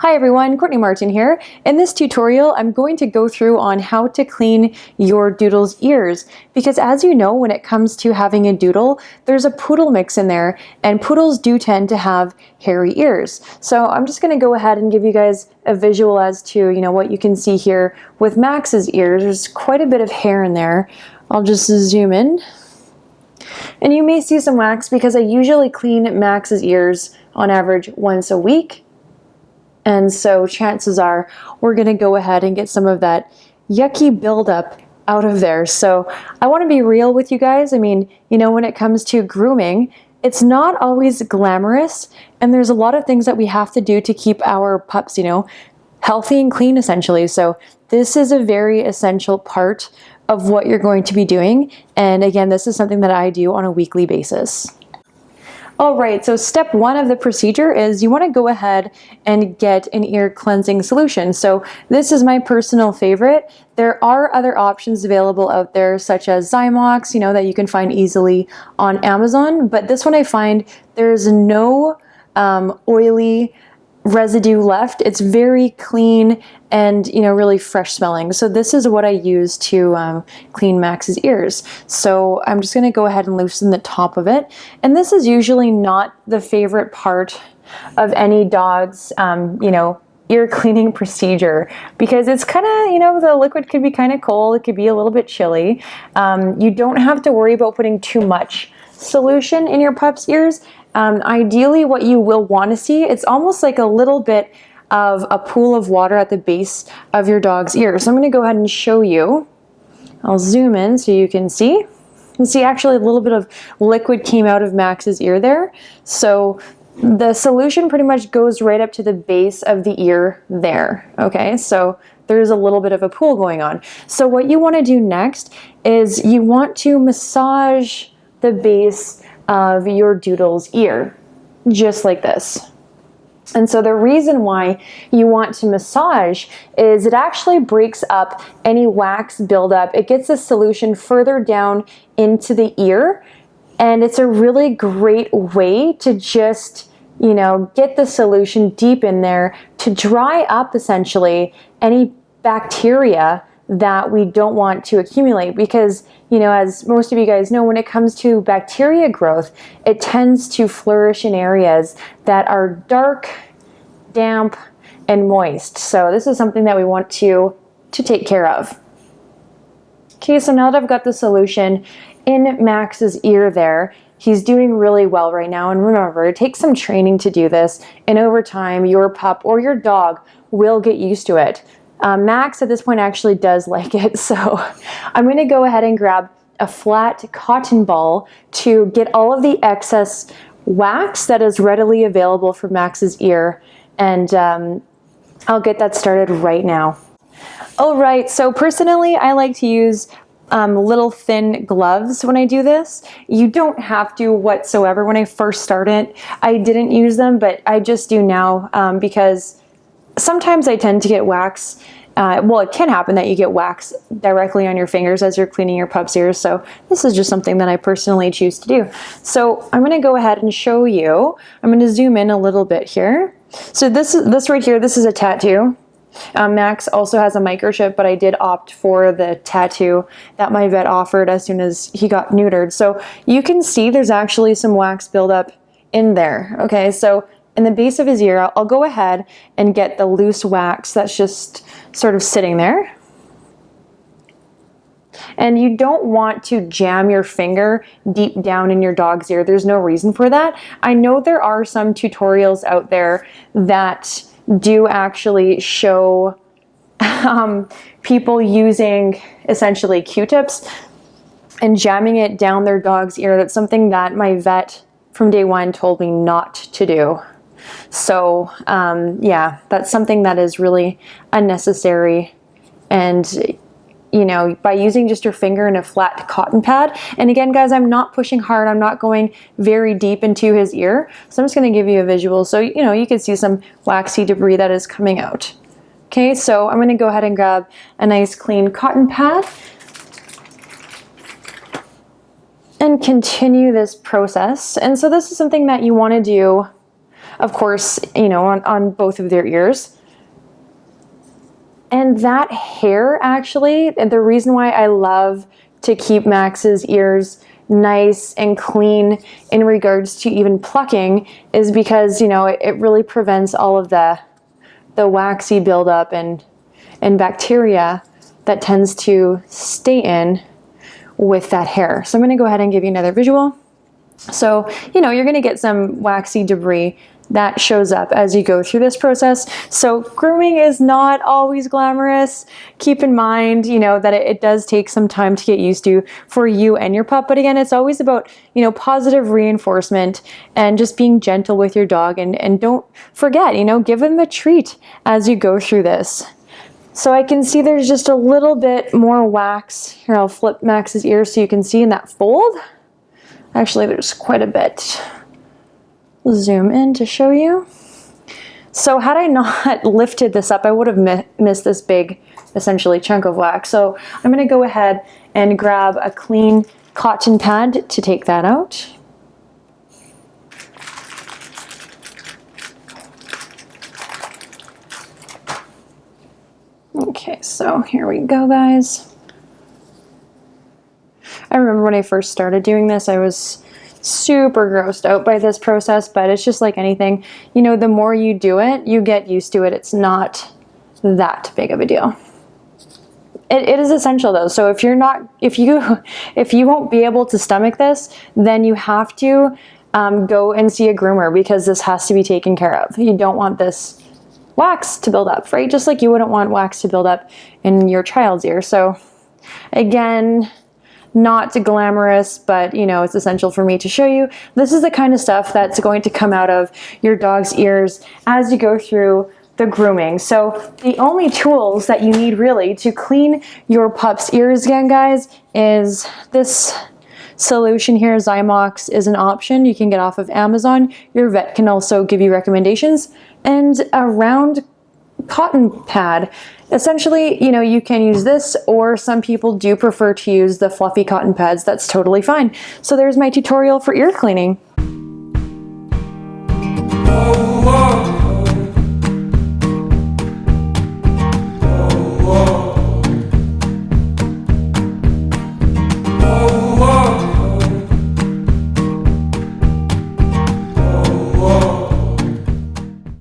Hi everyone, Courtney Martin here. In this tutorial, I'm going to go through on how to clean your doodle's ears, because as you know, when it comes to having a doodle, there's a poodle mix in there, and poodles do tend to have hairy ears. So I'm just going to go ahead and give you guys a visual as to, what you can see here with Max's ears. There's quite a bit of hair in there. I'll just zoom in. And you may see some wax because I usually clean Max's ears on average once a week. And so chances are we're going to go ahead and get some of that yucky buildup out of there. So I want to be real with you guys. I mean, when it comes to grooming, it's not always glamorous. And there's a lot of things that we have to do to keep our pups, healthy and clean essentially. So this is a very essential part of what you're going to be doing. And again, this is something that I do on a weekly basis. All right, so step one of the procedure is you want to go ahead and get an ear cleansing solution. So this is my personal favorite. There are other options available out there, such as Zymox, that you can find easily on Amazon. But this one I find there's no oily residue left. It's very clean and really fresh smelling. So this is what I use to clean Max's ears. So I'm just going to go ahead and loosen the top of it. And this is usually not the favorite part of any dog's ear cleaning procedure, because it's kind of, the liquid could be kind of cold. It could be a little bit chilly. You don't have to worry about putting too much solution in your pup's ears. Ideally, what you will want to see, it's almost like a little bit of a pool of water at the base of your dog's ear. So I'm going to go ahead and show you. I'll zoom in so you can see. You can see actually a little bit of liquid came out of Max's ear there. So the solution pretty much goes right up to the base of the ear there. Okay, so there's a little bit of a pool going on. So what you want to do next is you want to massage the base of your doodle's ear, just like this. And so the reason why you want to massage is it actually breaks up any wax buildup. It gets the solution further down into the ear, and it's a really great way to just, get the solution deep in there to dry up essentially any bacteria that we don't want to accumulate, because as most of you guys know, when it comes to bacteria growth, it tends to flourish in areas that are dark, damp, and moist. So this is something that we want to take care of. Okay, so now that I've got the solution in Max's ear there, he's doing really well right now. And remember, it takes some training to do this, and over time your pup or your dog will get used to it. Max at this point actually does like it, so I'm going to go ahead and grab a flat cotton ball to get all of the excess wax that is readily available for Max's ear, and I'll get that started right now. All right, so personally I like to use little thin gloves when I do this. You don't have to whatsoever. When I first started, I didn't use them, but I just do now because sometimes I tend to get wax. Well, it can happen that you get wax directly on your fingers as you're cleaning your pup's ears. So this is just something that I personally choose to do. So I'm going to go ahead and show you. I'm going to zoom in a little bit here. So this right here, this is a tattoo. Max also has a microchip, but I did opt for the tattoo that my vet offered as soon as he got neutered. So you can see there's actually some wax buildup in there. Okay, so in the base of his ear, I'll go ahead and get the loose wax that's just sort of sitting there. And you don't want to jam your finger deep down in your dog's ear. There's no reason for that. I know there are some tutorials out there that do actually show people using essentially Q-tips and jamming it down their dog's ear. That's something that my vet from day one told me not to do. So yeah, that's something that is really unnecessary. And by using just your finger in a flat cotton pad, and again guys, I'm not pushing hard, I'm not going very deep into his ear, so I'm just going to give you a visual so you can see some waxy debris that is coming out. Okay, so I'm going to go ahead and grab a nice clean cotton pad and continue this process. And so this is something that you want to do, of course, on both of their ears. And that hair, actually, the reason why I love to keep Max's ears nice and clean in regards to even plucking is because, you know, it really prevents all of the waxy buildup and bacteria that tends to stay in with that hair. So I'm going to go ahead and give you another visual. So, you know, you're going to get some waxy debris that shows up as you go through this process. So grooming is not always glamorous. Keep in mind, you know, that it does take some time to get used to for you and your pup. But again, it's always about, you know, positive reinforcement and just being gentle with your dog. And don't forget, you know, give them a treat as you go through this. So I can see there's just a little bit more wax. Here, I'll flip Max's ear so you can see in that fold. Actually, there's quite a bit. Zoom in to show you. So had I not lifted this up, I would have missed this big, essentially, chunk of wax. So I'm going to go ahead and grab a clean cotton pad to take that out. Okay, so here we go, guys. I remember when I first started doing this, I was super grossed out by this process, but it's just like anything, you know, the more you do it, you get used to it. It's not that big of a deal. It is essential though. So if you won't be able to stomach this, then you have to go and see a groomer, because this has to be taken care of. You don't want this wax to build up, right? Just like you wouldn't want wax to build up in your child's ear. So again, not glamorous, but you know, it's essential for me to show you. This is the kind of stuff that's going to come out of your dog's ears as you go through the grooming. So the only tools that you need really to clean your pup's ears again, guys, is this solution here. Zymox is an option you can get off of Amazon. Your vet can also give you recommendations, and a round cotton pad. Essentially, you know, you can use this, or some people do prefer to use the fluffy cotton pads. That's totally fine. So there's my tutorial for ear cleaning.